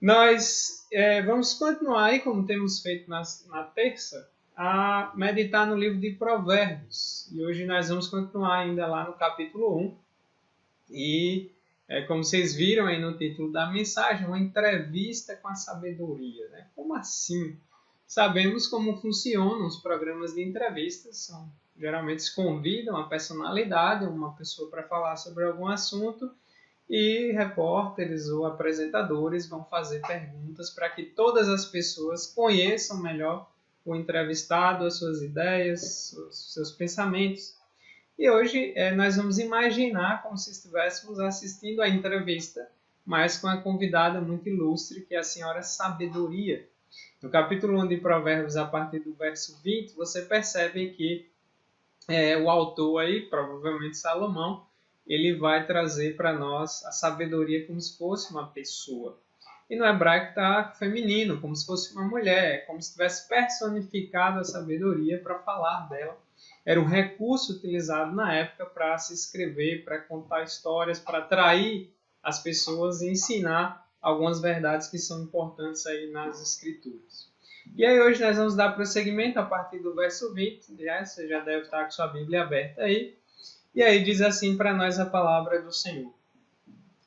Nós vamos continuar aí, como temos feito na terça, a meditar no livro de Provérbios. E hoje nós vamos continuar ainda lá no capítulo 1. E, como vocês viram aí no título da mensagem, uma entrevista com a sabedoria. Né? Como assim? Sabemos como funcionam os programas de entrevistas. Geralmente se convida uma personalidade, uma pessoa para falar sobre algum assunto, e repórteres ou apresentadores vão fazer perguntas para que todas as pessoas conheçam melhor o entrevistado, as suas ideias, os seus pensamentos. E hoje nós vamos imaginar como se estivéssemos assistindo a entrevista, mas com a convidada muito ilustre, que é a senhora Sabedoria. No capítulo 1 de Provérbios, a partir do verso 20, você percebe que o autor aí, provavelmente Salomão, ele vai trazer para nós a sabedoria como se fosse uma pessoa. E no hebraico está feminino, como se fosse uma mulher, como se tivesse personificado a sabedoria para falar dela. Era um recurso utilizado na época para se escrever, para contar histórias, para atrair as pessoas e ensinar algumas verdades que são importantes aí nas escrituras. E aí hoje nós vamos dar prosseguimento a partir do verso 20, você já deve estar com sua Bíblia aberta aí. E aí diz assim para nós a palavra do Senhor.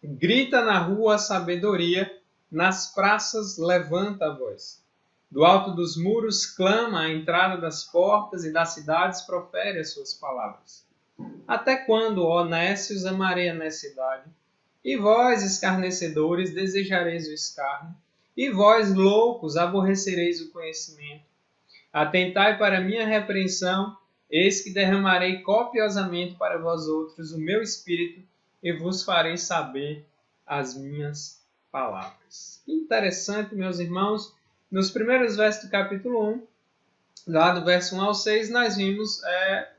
Grita na rua a sabedoria, nas praças levanta a voz. Do alto dos muros clama à entrada das portas e das cidades profere as suas palavras. Até quando, ó nécios, amarei a necessidade? E vós, escarnecedores, desejareis o escárnio? E vós, loucos, aborrecereis o conhecimento? Atentai para minha repreensão, eis que derramarei copiosamente para vós outros o meu espírito e vos farei saber as minhas palavras. Interessante, meus irmãos, nos primeiros versos do capítulo 1, lá do verso 1 ao 6, nós vimos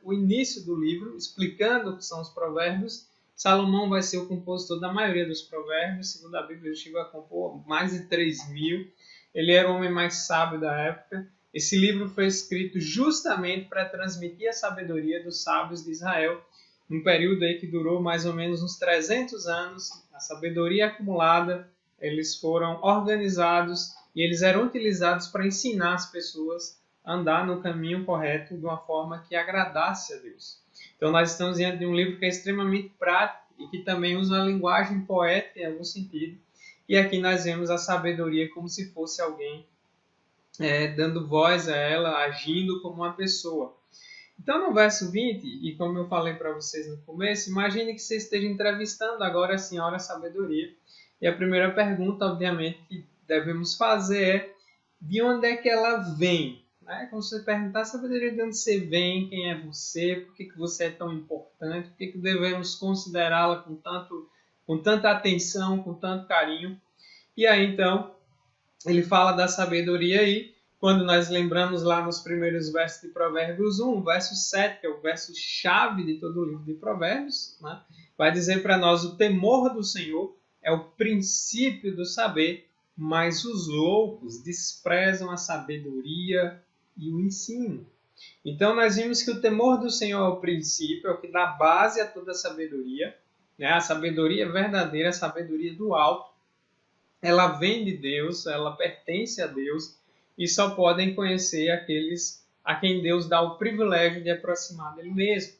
o início do livro, explicando o que são os provérbios. Salomão vai ser o compositor da maioria dos provérbios, segundo a Bíblia, ele chegou a compor mais de 3.000. Ele era o homem mais sábio da época. Esse livro foi escrito justamente para transmitir a sabedoria dos sábios de Israel, um período aí que durou mais ou menos uns 300 anos. A sabedoria acumulada, eles foram organizados e eles eram utilizados para ensinar as pessoas a andar no caminho correto de uma forma que agradasse a Deus. Então nós estamos diante de um livro que é extremamente prático e que também usa uma linguagem poética em algum sentido. E aqui nós vemos a sabedoria como se fosse alguém dando voz a ela, agindo como uma pessoa. Então, no verso 20, e como eu falei para vocês no começo, imagine que você esteja entrevistando agora a senhora Sabedoria. E a primeira pergunta, obviamente, que devemos fazer é de onde é que ela vem? Como se você perguntar, Sabedoria, de onde você vem, quem é você, por que você é tão importante, por que devemos considerá-la com tanta atenção, com tanto carinho. E aí, então, ele fala da sabedoria aí, quando nós lembramos lá nos primeiros versos de Provérbios 1, o verso 7, que é o verso-chave de todo o livro de Provérbios, né? Vai dizer para nós: o temor do Senhor é o princípio do saber, mas os loucos desprezam a sabedoria e o ensino. Então nós vimos que o temor do Senhor é o princípio, é o que dá base a toda a sabedoria, né? A sabedoria verdadeira, a sabedoria do alto. Ela vem de Deus, ela pertence a Deus, e só podem conhecer aqueles a quem Deus dá o privilégio de aproximar dele mesmo.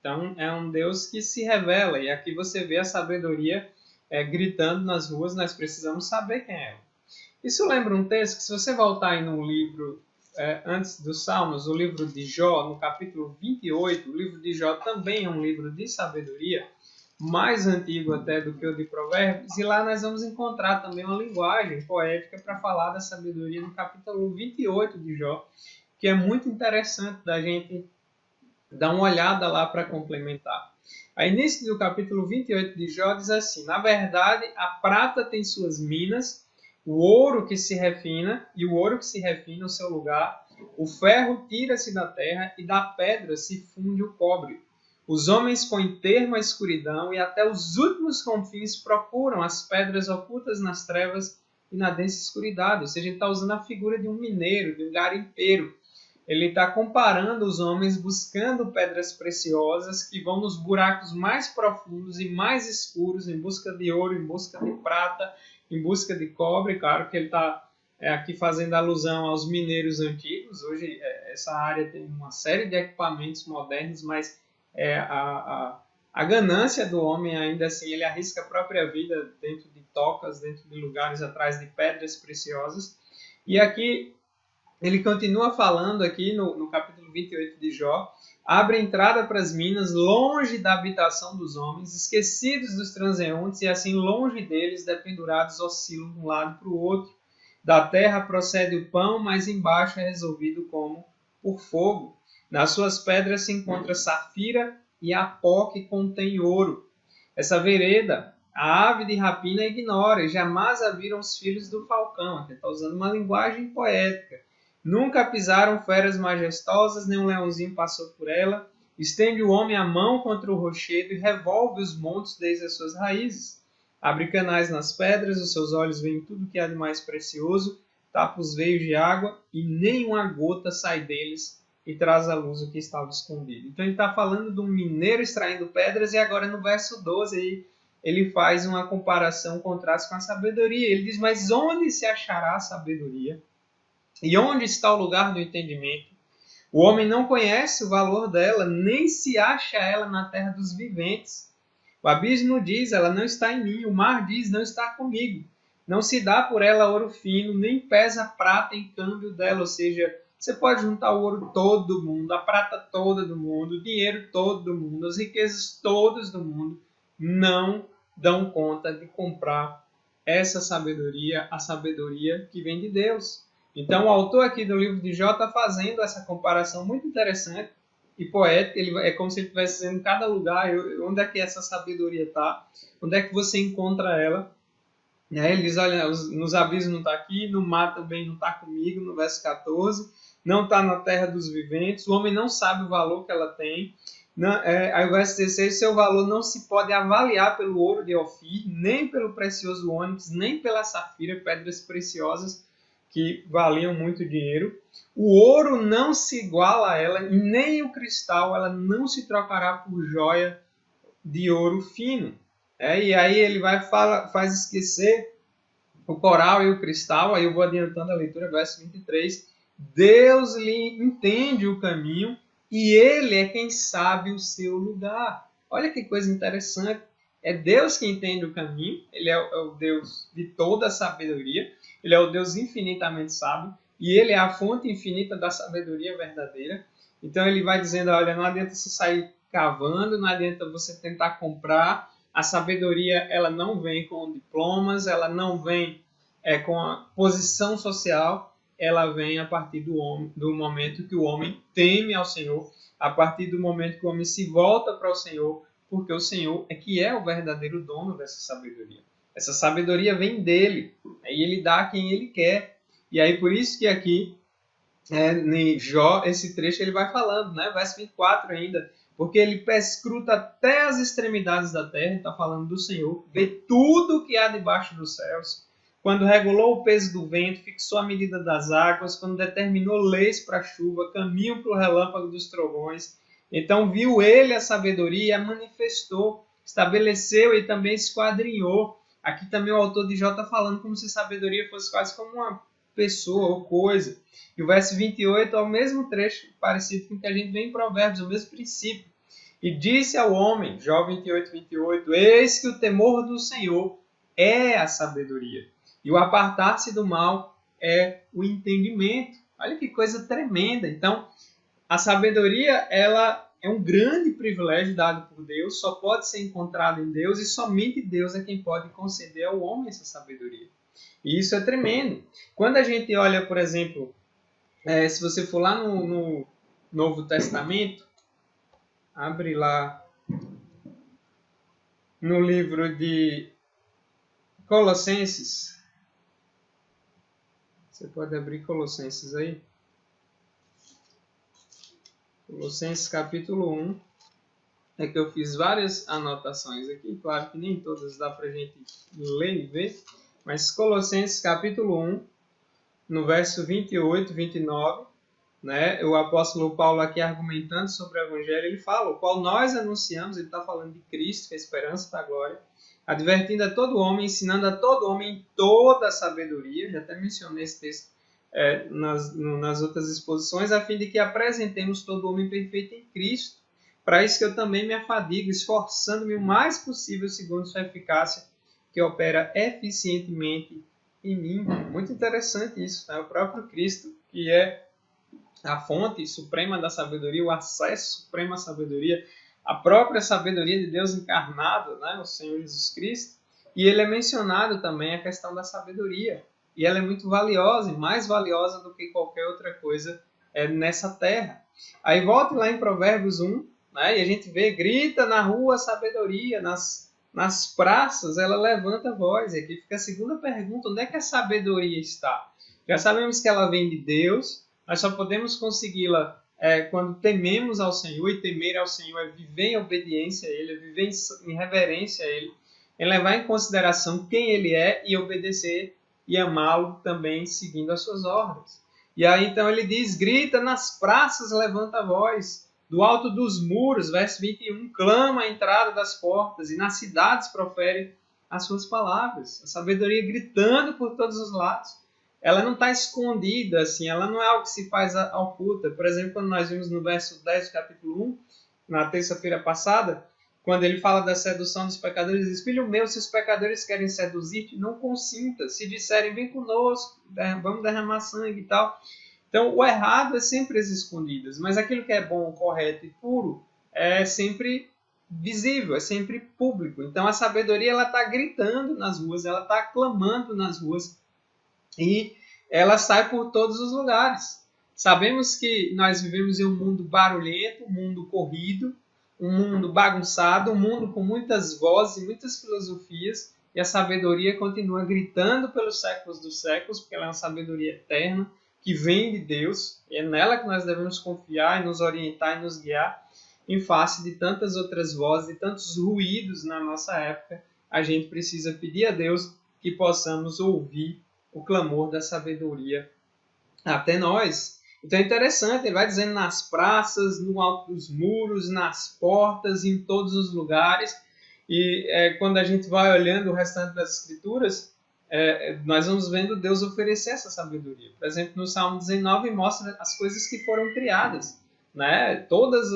Então, é um Deus que se revela, e aqui você vê a sabedoria gritando nas ruas, nós precisamos saber quem é ela. Isso lembra um texto que, se você voltar aí no livro, antes dos Salmos, o livro de Jó, no capítulo 28, o livro de Jó também é um livro de sabedoria, mais antigo até do que o de Provérbios, e lá nós vamos encontrar também uma linguagem poética para falar da sabedoria no capítulo 28 de Jó, que é muito interessante da gente dar uma olhada lá para complementar. A início do capítulo 28 de Jó diz assim: na verdade, a prata tem suas minas, o ouro que se refina, e o ouro que se refina o seu lugar, o ferro tira-se da terra, e da pedra se funde o cobre. Os homens põem termo à escuridão e até os últimos confins procuram as pedras ocultas nas trevas e na densa escuridade. Ou seja, ele está usando a figura de um mineiro, de um garimpeiro. ele está comparando os homens buscando pedras preciosas que vão nos buracos mais profundos e mais escuros em busca de ouro, em busca de prata, em busca de cobre. Claro que ele está aqui fazendo alusão aos mineiros antigos. Hoje essa área tem uma série de equipamentos modernos, mas a ganância do homem, ainda assim, ele arrisca a própria vida dentro de tocas, dentro de lugares atrás de pedras preciosas. E aqui ele continua falando aqui no capítulo 28 de Jó, abre entrada para as minas, longe da habitação dos homens, esquecidos dos transeuntes, e assim longe deles, dependurados, oscilam de um lado para o outro. Da terra procede o pão, mas embaixo é resolvido como por fogo. Nas suas pedras se encontra safira e a pó que contém ouro. Essa vereda, a ave de rapina ignora, e jamais a viram os filhos do falcão. Aqui está usando uma linguagem poética. Nunca pisaram feras majestosas, nem um leãozinho passou por ela. Estende o homem a mão contra o rochedo e revolve os montes desde as suas raízes. Abre canais nas pedras, os seus olhos veem tudo que há de mais precioso, tapa os veios de água e nem uma gota sai deles e traz à luz o que estava escondido. Então ele está falando de um mineiro extraindo pedras e agora no verso 12 ele faz uma comparação, um contraste com a sabedoria. Ele diz, mas onde se achará a sabedoria? E onde está o lugar do entendimento? O homem não conhece o valor dela, nem se acha ela na terra dos viventes. O abismo diz, ela não está em mim. O mar diz, não está comigo. Não se dá por ela ouro fino, nem pesa prata em câmbio dela. Ou seja, você pode juntar o ouro todo do mundo, a prata toda do mundo, o dinheiro todo do mundo, as riquezas todas do mundo, não dão conta de comprar essa sabedoria, a sabedoria que vem de Deus. Então, o autor aqui do livro de Jó está fazendo essa comparação muito interessante e poética. É como se ele estivesse dizendo em cada lugar onde é que essa sabedoria está, onde é que você encontra ela. Ele diz, olha, nos abismos não está aqui, no mar também não está comigo, no verso 14, não está na terra dos viventes, o homem não sabe o valor que ela tem. Aí o verso 16, seu valor não se pode avaliar pelo ouro de Ofir, nem pelo precioso ônix, nem pela safira, pedras preciosas que valiam muito dinheiro. O ouro não se iguala a ela, e nem o cristal, ela não se trocará por joia de ouro fino. E aí ele faz esquecer o coral e o cristal. Aí eu vou adiantando a leitura, verso 23. Deus lhe entende o caminho e ele é quem sabe o seu lugar. Olha que coisa interessante. É Deus que entende o caminho, ele é o Deus de toda a sabedoria. Ele é o Deus infinitamente sábio e ele é a fonte infinita da sabedoria verdadeira. Então ele vai dizendo, olha, não adianta você sair cavando, não adianta você tentar comprar. A sabedoria ela não vem com diplomas, ela não vem com a posição social, ela vem a partir do momento que o homem teme ao Senhor, a partir do momento que o homem se volta para o Senhor, porque o Senhor é que é o verdadeiro dono dessa sabedoria. Essa sabedoria vem dele, e ele dá a quem ele quer. E aí por isso que aqui, em Jó, esse trecho ele vai falando, né? Verso 24 ainda, porque ele perscruta até as extremidades da terra, está falando do Senhor, vê tudo o que há debaixo dos céus, quando regulou o peso do vento, fixou a medida das águas, quando determinou leis para a chuva, caminho para o relâmpago dos trovões. Então viu ele a sabedoria e a manifestou, estabeleceu e também esquadrinhou. Aqui também o autor de Jó está falando como se sabedoria fosse quase como uma pessoa ou coisa. E o verso 28 é o mesmo trecho parecido com o que a gente vê em Provérbios, o mesmo princípio. E disse ao homem, Jó 28, 28, eis que o temor do Senhor é a sabedoria, e o apartar-se do mal é o entendimento. Olha que coisa tremenda. Então, a sabedoria ela é um grande privilégio dado por Deus, só pode ser encontrado em Deus e somente Deus é quem pode conceder ao homem essa sabedoria. E isso é tremendo. Quando a gente olha, por exemplo, se você for lá no Novo Testamento, abre lá no livro de Colossenses. Você pode abrir Colossenses aí. Colossenses capítulo 1. É que eu fiz várias anotações aqui. Claro que nem todas dá para a gente ler e ver. Mas Colossenses capítulo 1, no verso 28, 29. né? O apóstolo Paulo aqui argumentando sobre o Evangelho, ele fala, o qual nós anunciamos, ele está falando de Cristo, que é a esperança da glória, advertindo a todo homem, ensinando a todo homem em toda a sabedoria, já até mencionei esse texto nas outras exposições, a fim de que apresentemos todo homem perfeito em Cristo. Para isso que eu também me afadigo, esforçando-me o mais possível segundo sua eficácia, que opera eficientemente em mim. Muito interessante isso, né? O próprio Cristo, que é a fonte suprema da sabedoria, o acesso supremo à sabedoria, a própria sabedoria de Deus encarnado, né? O Senhor Jesus Cristo. E ele é mencionado também a questão da sabedoria. E ela é muito valiosa, e mais valiosa do que qualquer outra coisa nessa terra. Aí volta lá em Provérbios 1, né? E a gente vê, grita na rua a sabedoria, nas praças ela levanta a voz. E aqui fica a segunda pergunta, onde é que a sabedoria está? Já sabemos que ela vem de Deus, nós só podemos consegui-la quando tememos ao Senhor, e temer ao Senhor é viver em obediência a Ele, é viver em reverência a Ele, é levar em consideração quem Ele é e obedecer e amá-lo também seguindo as suas ordens. E aí então ele diz, grita nas praças, levanta a voz, do alto dos muros, verso 21, clama a entrada das portas, e nas cidades profere as suas palavras. A sabedoria gritando por todos os lados. Ela não está escondida, assim, ela não é algo que se faz oculta. Por exemplo, quando nós vimos no verso 10 do capítulo 1, na terça-feira passada, quando ele fala da sedução dos pecadores, ele diz, filho meu, se os pecadores querem seduzir-te, não consinta. Se disserem, vem conosco, vamos derramar sangue e tal. Então, o errado é sempre as escondidas, mas aquilo que é bom, correto e puro é sempre visível, é sempre público. Então, a sabedoria ela está gritando nas ruas, ela está clamando nas ruas e ela sai por todos os lugares. Sabemos que nós vivemos em um mundo barulhento, um mundo corrido, um mundo bagunçado, um mundo com muitas vozes e muitas filosofias, e a sabedoria continua gritando pelos séculos dos séculos, porque ela é uma sabedoria eterna, que vem de Deus, e é nela que nós devemos confiar e nos orientar e nos guiar, em face de tantas outras vozes e tantos ruídos na nossa época. A gente precisa pedir a Deus que possamos ouvir o clamor da sabedoria até nós. Então é interessante, ele vai dizendo nas praças, no alto dos muros, nas portas, em todos os lugares. E quando a gente vai olhando o restante das escrituras, nós vamos vendo Deus oferecer essa sabedoria. Por exemplo, no Salmo 19 mostra as coisas que foram criadas, né? Todas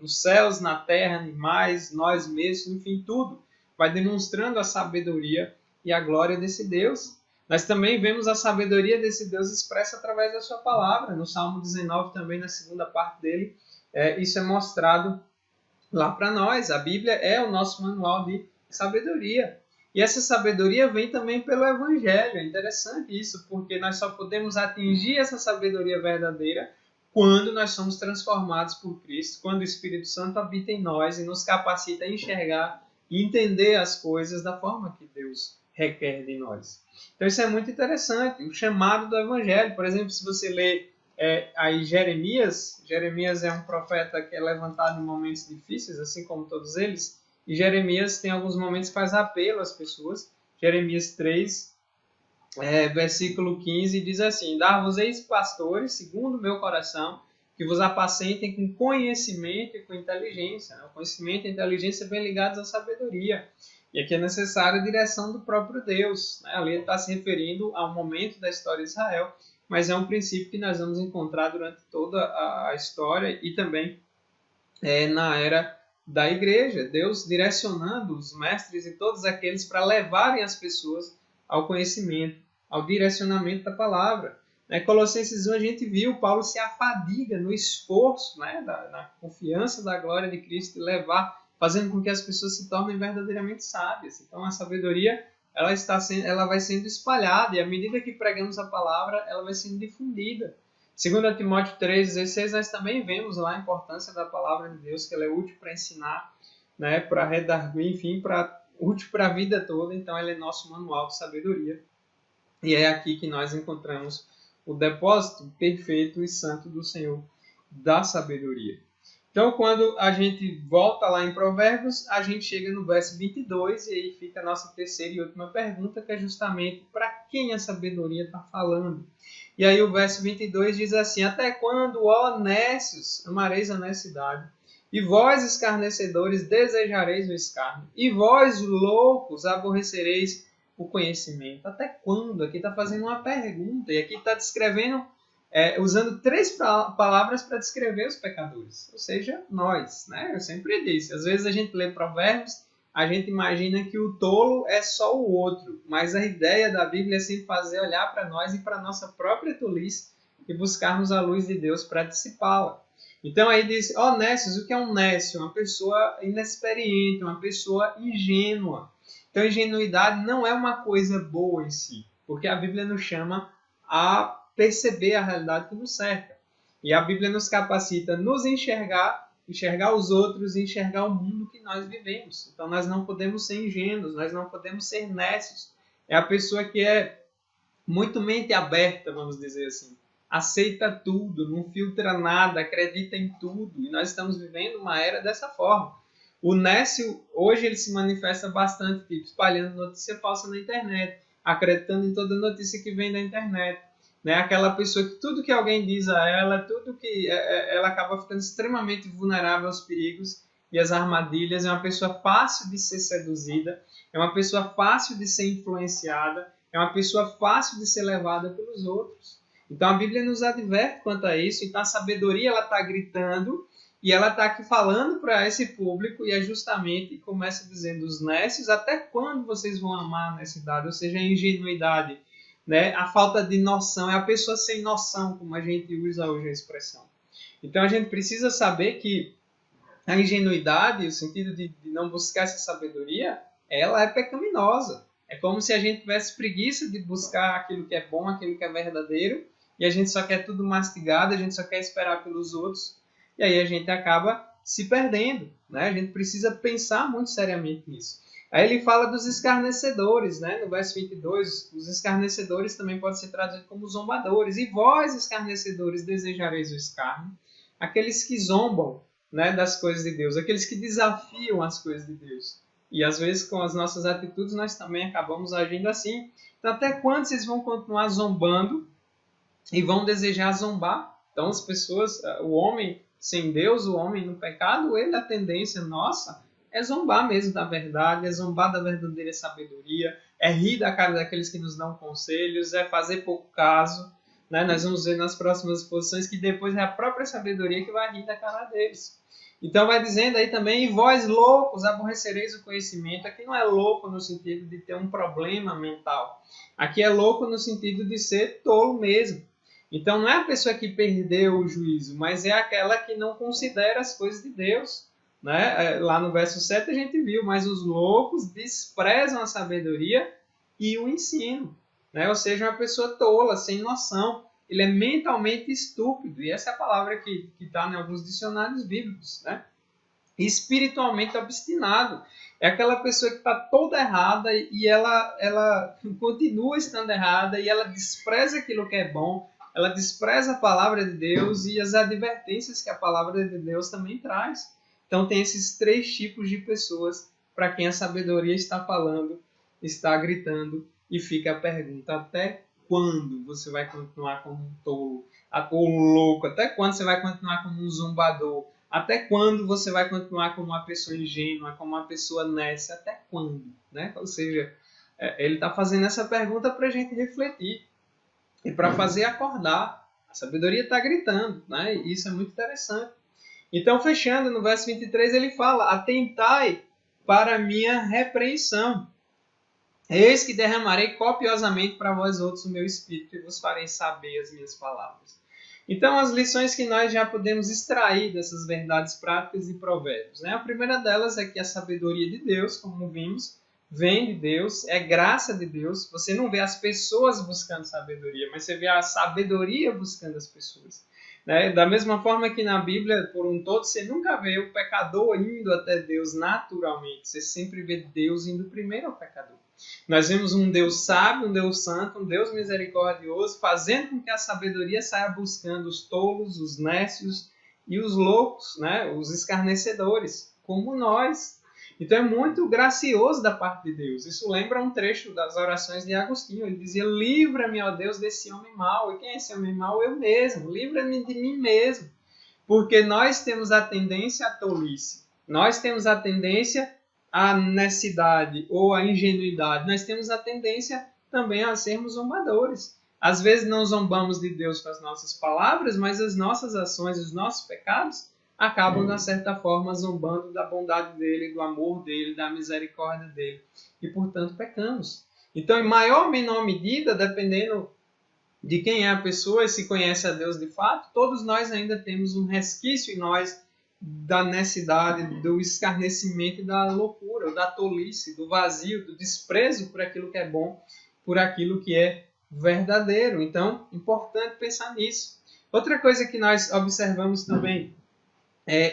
nos céus, na terra, animais, nós mesmos, enfim, tudo vai demonstrando a sabedoria e a glória desse Deus. Nós também vemos a sabedoria desse Deus expressa através da sua palavra. No Salmo 19 também, na segunda parte dele, isso é mostrado lá para nós. A Bíblia é o nosso manual de sabedoria. E essa sabedoria vem também pelo Evangelho. É interessante isso, porque nós só podemos atingir essa sabedoria verdadeira quando nós somos transformados por Cristo, quando o Espírito Santo habita em nós e nos capacita a enxergar e entender as coisas da forma que Deus requer de nós. Então isso é muito interessante, o chamado do Evangelho. Por exemplo, se você lê aí Jeremias é um profeta que é levantado em momentos difíceis, assim como todos eles, e Jeremias tem alguns momentos que faz apelo às pessoas. Jeremias 3, versículo 15, diz assim, dar-vos-eis pastores, segundo o meu coração, que vos apacentem com conhecimento e com inteligência. O conhecimento e a inteligência bem ligados à sabedoria. E aqui é necessária a direção do próprio Deus. Ali ele está se referindo ao momento da história de Israel, mas é um princípio que nós vamos encontrar durante toda a história e também na era da igreja. Deus direcionando os mestres e todos aqueles para levarem as pessoas ao conhecimento, ao direcionamento da palavra. Colossenses 1 a gente viu, Paulo se afadiga no esforço, na confiança da glória de Cristo, e fazendo com que as pessoas se tornem verdadeiramente sábias. Então a sabedoria ela vai sendo espalhada, e à medida que pregamos a palavra, ela vai sendo difundida. 2 Timóteo 3,16, nós também vemos lá a importância da palavra de Deus, que ela é útil para ensinar, para redarguir, enfim, útil para a vida toda. Então ela é nosso manual de sabedoria. E é aqui que nós encontramos o depósito perfeito e santo do Senhor da sabedoria. Então, quando a gente volta lá em Provérbios, a gente chega no verso 22, e aí fica a nossa terceira e última pergunta, que é justamente para quem a sabedoria está falando. E aí o verso 22 diz assim: até quando, ó nécios, amareis a honestidade? E vós, escarnecedores, desejareis o escárnio. E vós, loucos, aborrecereis o conhecimento. Até quando? Aqui está fazendo uma pergunta. E aqui está descrevendo, usando três palavras para descrever os pecadores. Ou seja, nós. Né? Eu sempre disse. Às vezes a gente lê Provérbios, a gente imagina que o tolo é só o outro. Mas a ideia da Bíblia é sempre fazer olhar para nós e para a nossa própria tolice e buscarmos a luz de Deus para dissipá-la. Então aí diz, ó nécios, o que é um nécio? Uma pessoa inexperiente, uma pessoa ingênua. Então ingenuidade não é uma coisa boa em si, porque a Bíblia nos chama a perceber a realidade que nos cerca. E a Bíblia nos capacita a nos enxergar os outros e enxergar o mundo que nós vivemos. Então nós não podemos ser ingênuos, nós não podemos ser nécios. É a pessoa que é muito mente aberta, vamos dizer assim. Aceita tudo, não filtra nada, acredita em tudo. E nós estamos vivendo uma era dessa forma. O nécio, hoje, ele se manifesta bastante, tipo, espalhando notícia falsa na internet, acreditando em toda notícia que vem da internet. Né? Aquela pessoa que tudo que alguém diz a ela, tudo que ela acaba ficando extremamente vulnerável aos perigos e às armadilhas. É uma pessoa fácil de ser seduzida, é uma pessoa fácil de ser influenciada, é uma pessoa fácil de ser levada pelos outros. Então a Bíblia nos adverte quanto a isso. Então a sabedoria está gritando e ela está aqui falando para esse público e é justamente, começa dizendo, os nécios, até quando vocês vão amar a necessidade? Ou seja, a ingenuidade, né? A falta de noção, é a pessoa sem noção, como a gente usa hoje a expressão. Então a gente precisa saber que a ingenuidade, o sentido de não buscar essa sabedoria, ela é pecaminosa. É como se a gente tivesse preguiça de buscar aquilo que é bom, aquilo que é verdadeiro, e a gente só quer tudo mastigado, a gente só quer esperar pelos outros, e aí a gente acaba se perdendo. Né? A gente precisa pensar muito seriamente nisso. Aí ele fala dos escarnecedores, né? No verso 22, os escarnecedores também podem ser traduzidos como zombadores. E vós, escarnecedores, desejareis o escárnio. Aqueles que zombam, né, das coisas de Deus, aqueles que desafiam as coisas de Deus. E às vezes com as nossas atitudes nós também acabamos agindo assim. Então até quando vocês vão continuar zombando e vão desejar zombar? Então as pessoas, o homem sem Deus, o homem no pecado, a tendência nossa é zombar mesmo da verdade, é zombar da verdadeira sabedoria, é rir da cara daqueles que nos dão conselhos, é fazer pouco caso. Né? Nós vamos ver nas próximas exposições que depois é a própria sabedoria que vai rir da cara deles. Então vai dizendo aí também, e vós loucos aborrecereis o conhecimento. Aqui não é louco no sentido de ter um problema mental. Aqui é louco no sentido de ser tolo mesmo. Então não é a pessoa que perdeu o juízo, mas é aquela que não considera as coisas de Deus. Né? Lá no verso 7 a gente viu, mas os loucos desprezam a sabedoria e o ensino. Né? Ou seja, uma pessoa tola, sem noção. Ele é mentalmente estúpido. E essa é a palavra que está em alguns dicionários bíblicos. Né? Espiritualmente obstinado. É aquela pessoa que está toda errada e ela continua estando errada e ela despreza aquilo que é bom, ela despreza a palavra de Deus e as advertências que a palavra de Deus também traz. Então tem esses três tipos de pessoas para quem a sabedoria está falando, está gritando e fica a pergunta, até quando você vai continuar como um tolo, ou louco? Até quando você vai continuar como um zombador? Até quando você vai continuar como uma pessoa ingênua, como uma pessoa nécia? Até quando? Né? Ou seja, ele está fazendo essa pergunta para a gente refletir e para fazer acordar. A sabedoria está gritando, né? E isso é muito interessante. Então, fechando, no verso 23, ele fala, atentai para a minha repreensão. Eis que derramarei copiosamente para vós outros o meu espírito e vos farei saber as minhas palavras. Então, as lições que nós já podemos extrair dessas verdades práticas e provérbios. Né? A primeira delas é que a sabedoria de Deus, como vimos, vem de Deus, é graça de Deus. Você não vê as pessoas buscando sabedoria, mas você vê a sabedoria buscando as pessoas. Né? Da mesma forma que na Bíblia, por um todo, você nunca vê o pecador indo até Deus naturalmente. Você sempre vê Deus indo primeiro ao pecador. Nós vemos um Deus sábio, um Deus santo, um Deus misericordioso, fazendo com que a sabedoria saia buscando os tolos, os nécios e os loucos, né? Os escarnecedores, como nós. Então é muito gracioso da parte de Deus. Isso lembra um trecho das orações de Agostinho. Ele dizia: livra-me, ó Deus, desse homem mau. E quem é esse homem mau? Eu mesmo. Livra-me de mim mesmo. Porque nós temos a tendência à tolice. Nós temos a tendência à necessidade ou à ingenuidade. Nós temos a tendência também a sermos zombadores. Às vezes não zombamos de Deus com as nossas palavras, mas as nossas ações, os nossos pecados acabam, de uma certa forma, zombando da bondade dele, do amor dele, da misericórdia dele. E, portanto, pecamos. Então, em maior ou menor medida, dependendo de quem é a pessoa e se conhece a Deus de fato, todos nós ainda temos um resquício em nós da necessidade, do escarnecimento e da loucura, da tolice, do vazio, do desprezo por aquilo que é bom, por aquilo que é verdadeiro. Então, importante pensar nisso. Outra coisa que nós observamos também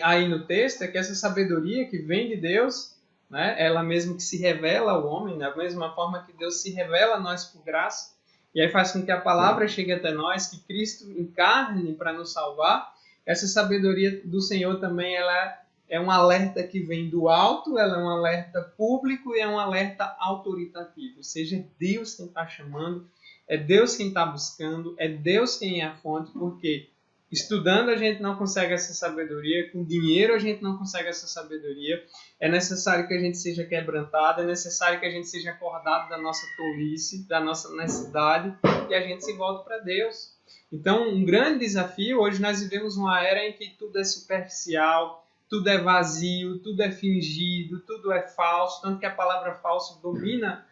aí no texto é que essa sabedoria que vem de Deus, né, ela mesmo que se revela ao homem, da mesma forma que Deus se revela a nós por graça, e aí faz com que a palavra chegue até nós, que Cristo encarne para nos salvar. Essa sabedoria do Senhor também ela é um alerta que vem do alto, ela é um alerta público e é um alerta autoritativo. Ou seja, é Deus quem está chamando, é Deus quem está buscando, é Deus quem é a fonte, porque estudando a gente não consegue essa sabedoria, com dinheiro a gente não consegue essa sabedoria. É necessário que a gente seja quebrantado, é necessário que a gente seja acordado da nossa tolice, da nossa necessidade, e a gente se volte para Deus. Então, um grande desafio, hoje nós vivemos uma era em que tudo é superficial, tudo é vazio, tudo é fingido, tudo é falso, tanto que a palavra falso domina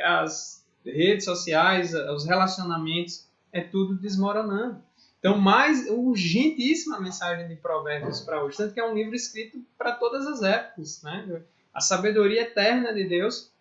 as redes sociais, os relacionamentos, é tudo desmoronando. Então, mais urgentíssima a mensagem de Provérbios para hoje. Tanto que é um livro escrito para todas as épocas, né? A sabedoria eterna de Deus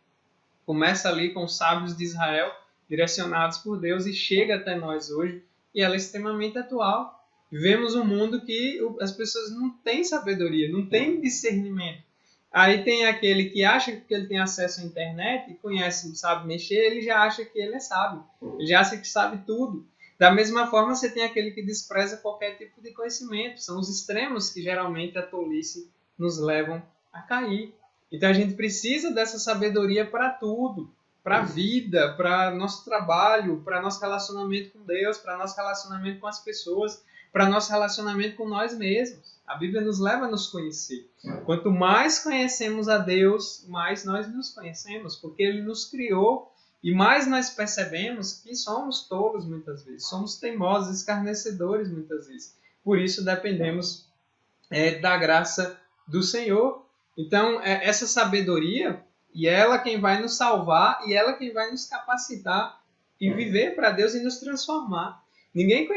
começa ali com os sábios de Israel, direcionados por Deus, e chega até nós hoje. E ela é extremamente atual. Vivemos um mundo que as pessoas não têm sabedoria, não têm discernimento. Aí tem aquele que acha que ele tem acesso à internet e conhece, sabe mexer, ele já acha que ele é sábio. Ele já acha que sabe tudo. Da mesma forma, você tem aquele que despreza qualquer tipo de conhecimento. São os extremos que geralmente a tolice nos levam a cair. Então a gente precisa dessa sabedoria para tudo. Para a vida, para nosso trabalho, para nosso relacionamento com Deus, para nosso relacionamento com as pessoas, para nosso relacionamento com nós mesmos. A Bíblia nos leva a nos conhecer. Quanto mais conhecemos a Deus, mais nós nos conhecemos, porque Ele nos criou. E mais nós percebemos que somos tolos muitas vezes, somos teimosos, escarnecedores muitas vezes. Por isso dependemos da graça do Senhor. Então, essa sabedoria, e ela quem vai nos salvar, e ela quem vai nos capacitar e viver para Deus e nos transformar. Ninguém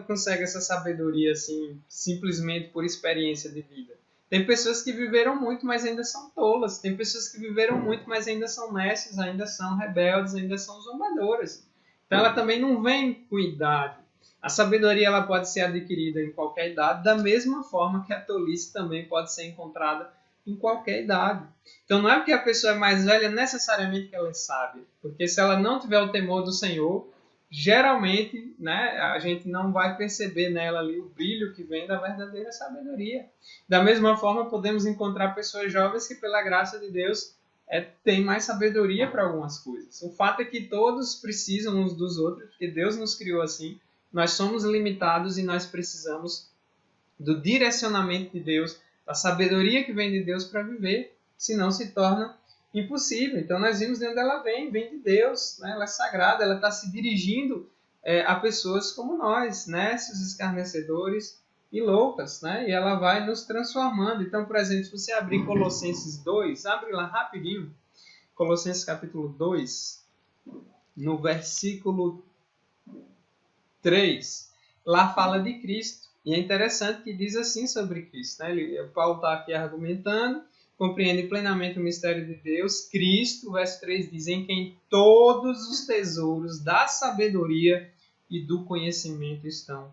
consegue essa sabedoria assim, simplesmente por experiência de vida. Tem pessoas que viveram muito, mas ainda são tolas. Tem pessoas que viveram muito, mas ainda são nécias, ainda são rebeldes, ainda são zombadoras. Então ela também não vem com idade. A sabedoria ela pode ser adquirida em qualquer idade, da mesma forma que a tolice também pode ser encontrada em qualquer idade. Então não é porque a pessoa é mais velha necessariamente que ela é sábia. Porque se ela não tiver o temor do Senhor, geralmente, né, a gente não vai perceber nela ali o brilho que vem da verdadeira sabedoria. Da mesma forma, podemos encontrar pessoas jovens que, pela graça de Deus, têm mais sabedoria para algumas coisas. O fato é que todos precisam uns dos outros, porque Deus nos criou assim. Nós somos limitados e nós precisamos do direcionamento de Deus, da sabedoria que vem de Deus para viver, senão se torna impossível. Então nós vimos de onde ela vem de Deus, né? Ela é sagrada, ela está se dirigindo a pessoas como nós, nécios, escarnecedores e loucas, né? E ela vai nos transformando. Então, por exemplo, se você abrir Colossenses 2, abre lá rapidinho, Colossenses capítulo 2, no versículo 3, lá fala de Cristo. E é interessante que diz assim sobre Cristo, né? Paulo está aqui argumentando, compreende plenamente o mistério de Deus. Cristo, verso 3 diz, em quem todos os tesouros da sabedoria e do conhecimento estão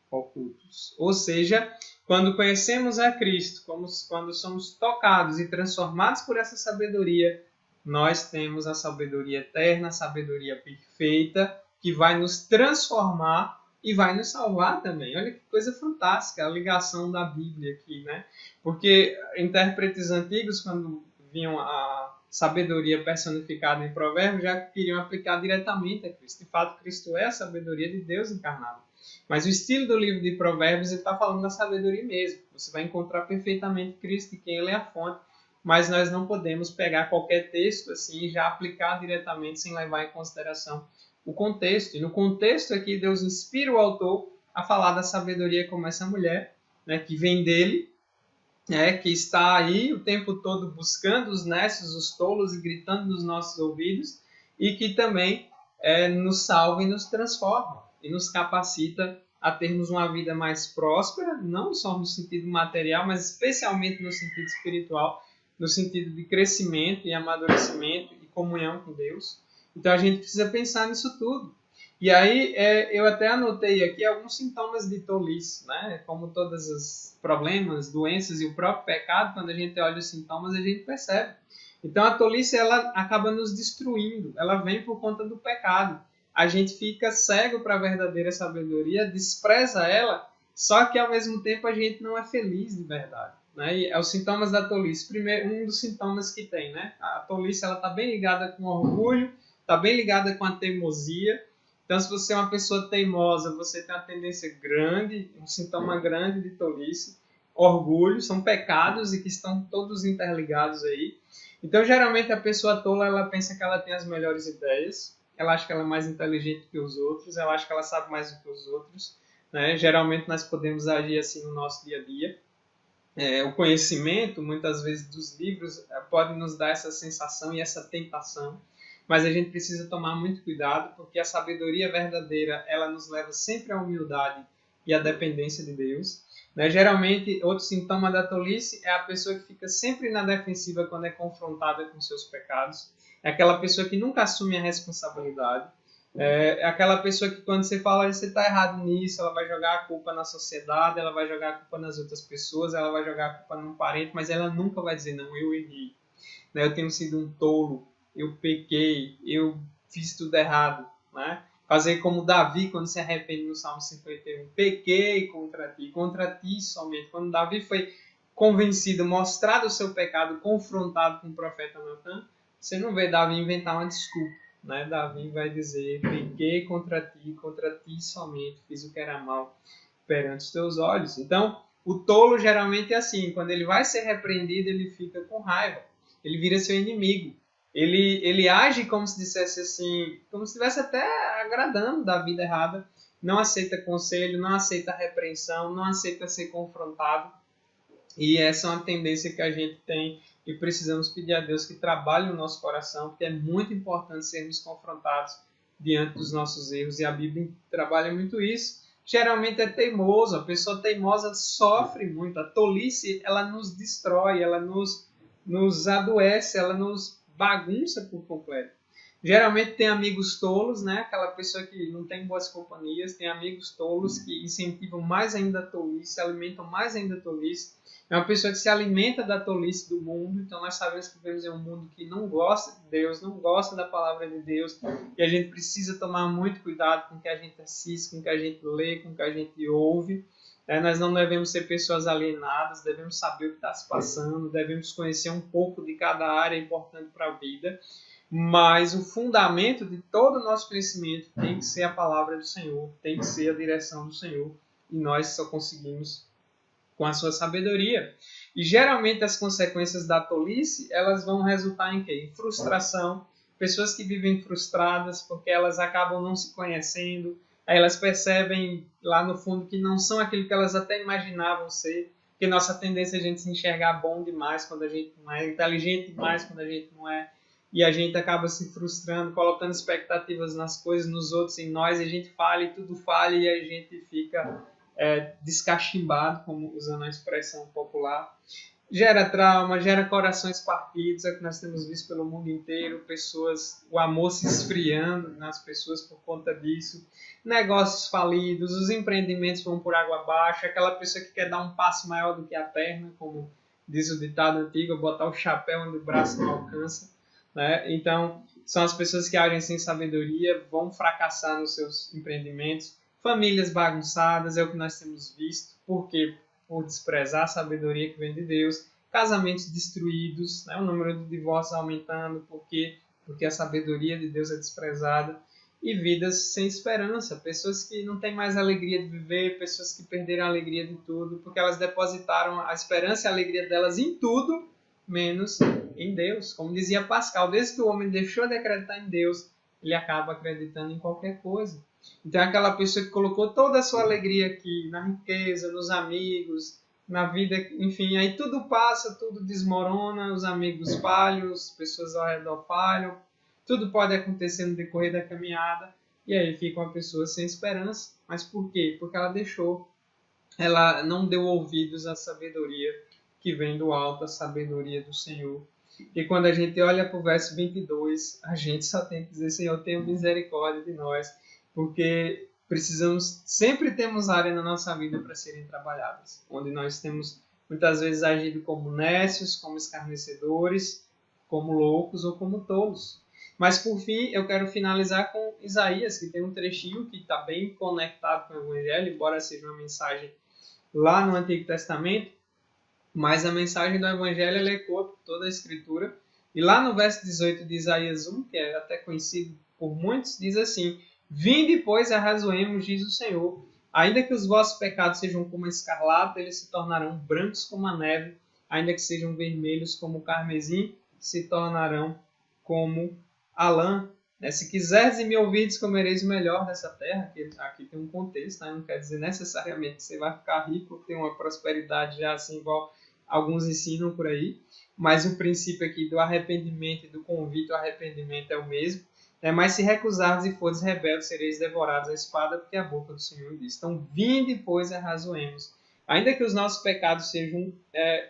ocultos. Ou seja, quando conhecemos a Cristo, quando somos tocados e transformados por essa sabedoria, nós temos a sabedoria eterna, a sabedoria perfeita, que vai nos transformar e vai nos salvar também. Olha que coisa fantástica a ligação da Bíblia aqui, né? Porque intérpretes antigos, quando viam a sabedoria personificada em Provérbios já queriam aplicar diretamente a Cristo. De fato, Cristo é a sabedoria de Deus encarnada. Mas o estilo do livro de Provérbios está falando da sabedoria mesmo. Você vai encontrar perfeitamente Cristo e quem ele é a fonte, mas nós não podemos pegar qualquer texto assim e já aplicar diretamente sem levar em consideração o contexto. E no contexto aqui, Deus inspira o autor a falar da sabedoria como essa mulher, né, que vem dele, que está aí o tempo todo buscando os nécios, os tolos e gritando nos nossos ouvidos, e que também nos salva e nos transforma, e nos capacita a termos uma vida mais próspera, não só no sentido material, mas especialmente no sentido espiritual, no sentido de crescimento e amadurecimento e comunhão com Deus. Então a gente precisa pensar nisso tudo. E aí eu até anotei aqui alguns sintomas de tolice, né? Como todos os problemas, doenças e o próprio pecado, quando a gente olha os sintomas, a gente percebe. Então a tolice, ela acaba nos destruindo, ela vem por conta do pecado. A gente fica cego para a verdadeira sabedoria, despreza ela, só que ao mesmo tempo a gente não é feliz de verdade. Né? E é os sintomas da tolice. Primeiro, um dos sintomas que tem, né? A tolice, ela está bem ligada com orgulho, está bem ligada com a teimosia. Então, se você é uma pessoa teimosa, você tem uma tendência grande, um sintoma grande de tolice. Orgulho, são pecados e que estão todos interligados aí. Então, geralmente, a pessoa tola, ela pensa que ela tem as melhores ideias, ela acha que ela é mais inteligente que os outros, ela acha que ela sabe mais do que os outros. Né? Geralmente, nós podemos agir assim no nosso dia a dia. O conhecimento, muitas vezes, dos livros pode nos dar essa sensação e essa tentação. Mas a gente precisa tomar muito cuidado, porque a sabedoria verdadeira, ela nos leva sempre à humildade e à dependência de Deus. Né? Geralmente, outro sintoma da tolice é a pessoa que fica sempre na defensiva quando é confrontada com seus pecados. É aquela pessoa que nunca assume a responsabilidade. É aquela pessoa que quando você fala que você está errado nisso, ela vai jogar a culpa na sociedade, ela vai jogar a culpa nas outras pessoas, ela vai jogar a culpa num parente, mas ela nunca vai dizer, não, eu errei. Né? Eu tenho sido um tolo. Eu pequei, eu fiz tudo errado. Né? Fazer como Davi, quando se arrepende no Salmo 51. Pequei contra ti somente. Quando Davi foi convencido, mostrado o seu pecado, confrontado com o profeta Natan, você não vê Davi inventar uma desculpa. Né? Davi vai dizer, pequei contra ti somente, fiz o que era mal perante os teus olhos. Então, o tolo geralmente é assim, quando ele vai ser repreendido, ele fica com raiva. Ele vira seu inimigo. Ele age como se dissesse assim, como se estivesse até agradando da vida errada, não aceita conselho, não aceita repreensão, não aceita ser confrontado. E essa é uma tendência que a gente tem e precisamos pedir a Deus que trabalhe no nosso coração, porque é muito importante sermos confrontados diante dos nossos erros, e a Bíblia trabalha muito isso. Geralmente é teimoso, a pessoa teimosa sofre muito, a tolice ela nos destrói, ela nos adoece, ela nos bagunça por completo. Geralmente tem amigos tolos, né? Aquela pessoa que não tem boas companhias, tem amigos tolos que incentivam mais ainda a tolice, alimentam mais ainda a tolice. É uma pessoa que se alimenta da tolice do mundo, então nós sabemos que vivemos em um mundo que não gosta de Deus, não gosta da palavra de Deus, e a gente precisa tomar muito cuidado com o que a gente assiste, com o que a gente lê, com o que a gente ouve. Nós não devemos ser pessoas alienadas, devemos saber o que está se passando, devemos conhecer um pouco de cada área importante para a vida, mas o fundamento de todo o nosso crescimento tem que ser a palavra do Senhor, tem que ser a direção do Senhor, e nós só conseguimos com a sua sabedoria. E geralmente as consequências da tolice, elas vão resultar em quê? Em frustração, pessoas que vivem frustradas porque elas acabam não se conhecendo, aí elas percebem lá no fundo que não são aquilo que elas até imaginavam ser, porque nossa tendência é a gente se enxergar bom demais quando a gente não é, inteligente demais quando a gente não é, e a gente acaba se frustrando, colocando expectativas nas coisas, nos outros, em nós, e a gente falha e tudo falha, e a gente fica descachimbado, como usando a expressão popular. Gera trauma, gera corações partidos, é o que nós temos visto pelo mundo inteiro, pessoas, o amor se esfriando nas pessoas por conta disso, negócios falidos, os empreendimentos vão por água abaixo, aquela pessoa que quer dar um passo maior do que a perna, como diz o ditado antigo, botar o chapéu onde o braço não alcança. Né? Então, são as pessoas que agem sem sabedoria, vão fracassar nos seus empreendimentos. Famílias bagunçadas, é o que nós temos visto. Por quê? Por desprezar a sabedoria que vem de Deus. casamentos destruídos, né? O número de divórcios aumentando porque a sabedoria de Deus é desprezada, e vidas sem esperança, pessoas que não têm mais alegria de viver, pessoas que perderam a alegria de tudo, porque elas depositaram a esperança e a alegria delas em tudo, menos em Deus. Como dizia Pascal, desde que o homem deixou de acreditar em Deus, ele acaba acreditando em qualquer coisa. Então é aquela pessoa que colocou toda a sua alegria aqui, na riqueza, nos amigos, na vida, enfim, aí tudo passa, tudo desmorona, os amigos falham, as pessoas ao redor falham, tudo pode acontecer no decorrer da caminhada, e aí fica uma pessoa sem esperança. Mas por quê? Porque ela não deu ouvidos à sabedoria que vem do alto, a sabedoria do Senhor. E quando a gente olha para o verso 22, a gente só tem que dizer: Senhor, tenha misericórdia de nós, porque sempre temos área na nossa vida para serem trabalhadas, onde nós temos muitas vezes agido como nécios, como escarnecedores, como loucos ou como tolos. Mas por fim, eu quero finalizar com Isaías, que tem um trechinho que está bem conectado com o Evangelho, embora seja uma mensagem lá no Antigo Testamento, mas a mensagem do Evangelho ela ecoa por toda a Escritura. E lá no verso 18 de Isaías 1, que é até conhecido por muitos, diz assim: Vinde, pois, arrazoemos, diz o Senhor. Ainda que os vossos pecados sejam como a escarlata, eles se tornarão brancos como a neve. Ainda que sejam vermelhos como o carmesim, se tornarão como a lã. Se quiseres e me ouvides, comereis o melhor dessa terra. Aqui tem um contexto, né? Não quer dizer necessariamente que você vai ficar rico, ter uma prosperidade já assim, igual alguns ensinam por aí. Mas o princípio aqui do arrependimento e do convite ao arrependimento é o mesmo. Mas se recusares e fores rebeldes, sereis devorados à espada, porque a boca do Senhor diz. Então, vinde, pois, e arrazoemos. Ainda que os nossos pecados sejam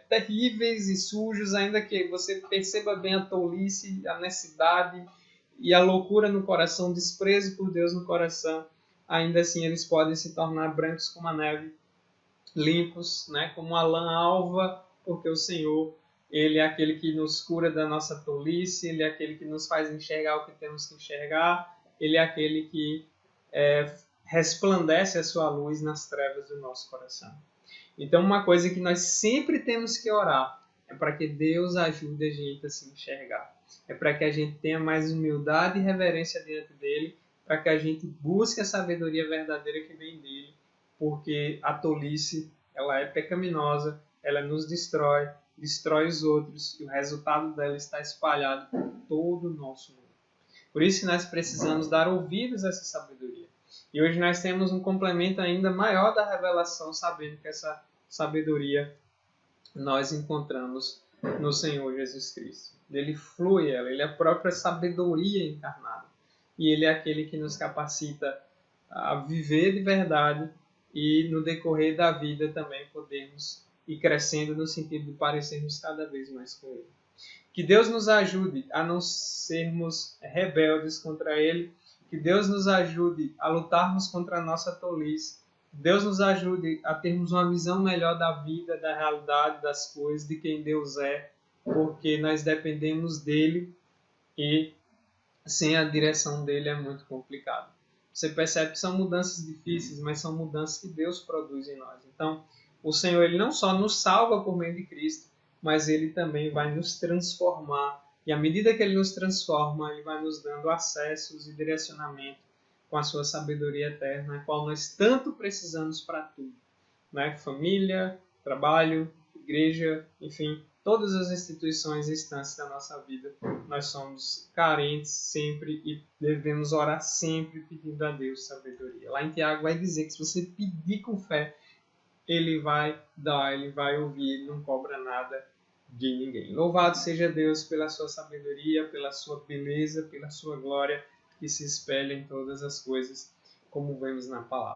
terríveis e sujos, ainda que você perceba bem a tolice, a necessidade e a loucura no coração, o desprezo por Deus no coração, ainda assim eles podem se tornar brancos como a neve, limpos, né, como a lã alva, porque o Senhor, Ele é aquele que nos cura da nossa tolice, Ele é aquele que nos faz enxergar o que temos que enxergar, Ele é aquele que resplandece a sua luz nas trevas do nosso coração. Então, uma coisa que nós sempre temos que orar é para que Deus ajude a gente a se enxergar. É para que a gente tenha mais humildade e reverência diante dele, para que a gente busque a sabedoria verdadeira que vem dele, porque a tolice, ela é pecaminosa, ela nos destrói os outros, e o resultado dela está espalhado por todo o nosso mundo. Por isso que nós precisamos dar ouvidos a essa sabedoria. E hoje nós temos um complemento ainda maior da revelação, sabendo que essa sabedoria nós encontramos no Senhor Jesus Cristo. Dele flui ela, Ele é a própria sabedoria encarnada. E Ele é aquele que nos capacita a viver de verdade e no decorrer da vida também podemos ir crescendo no sentido de parecermos cada vez mais com Ele. Que Deus nos ajude a não sermos rebeldes contra Ele, que Deus nos ajude a lutarmos contra a nossa tolice, que Deus nos ajude a termos uma visão melhor da vida, da realidade, das coisas, de quem Deus é, porque nós dependemos dEle e sem a direção dEle é muito complicado. Você percebe que são mudanças difíceis, mas são mudanças que Deus produz em nós. Então, o Senhor Ele não só nos salva por meio de Cristo, mas Ele também vai nos transformar. E à medida que Ele nos transforma, Ele vai nos dando acessos e direcionamento com a sua sabedoria eterna, a qual nós tanto precisamos para tudo. Né? Família, trabalho, igreja, enfim, todas as instituições e instâncias da nossa vida, nós somos carentes sempre e devemos orar sempre pedindo a Deus sabedoria. Lá em Tiago vai dizer que se você pedir com fé, Ele vai dar, Ele vai ouvir, Ele não cobra nada de ninguém. Louvado seja Deus pela sua sabedoria, pela sua beleza, pela sua glória, que se espelha em todas as coisas, como vemos na palavra.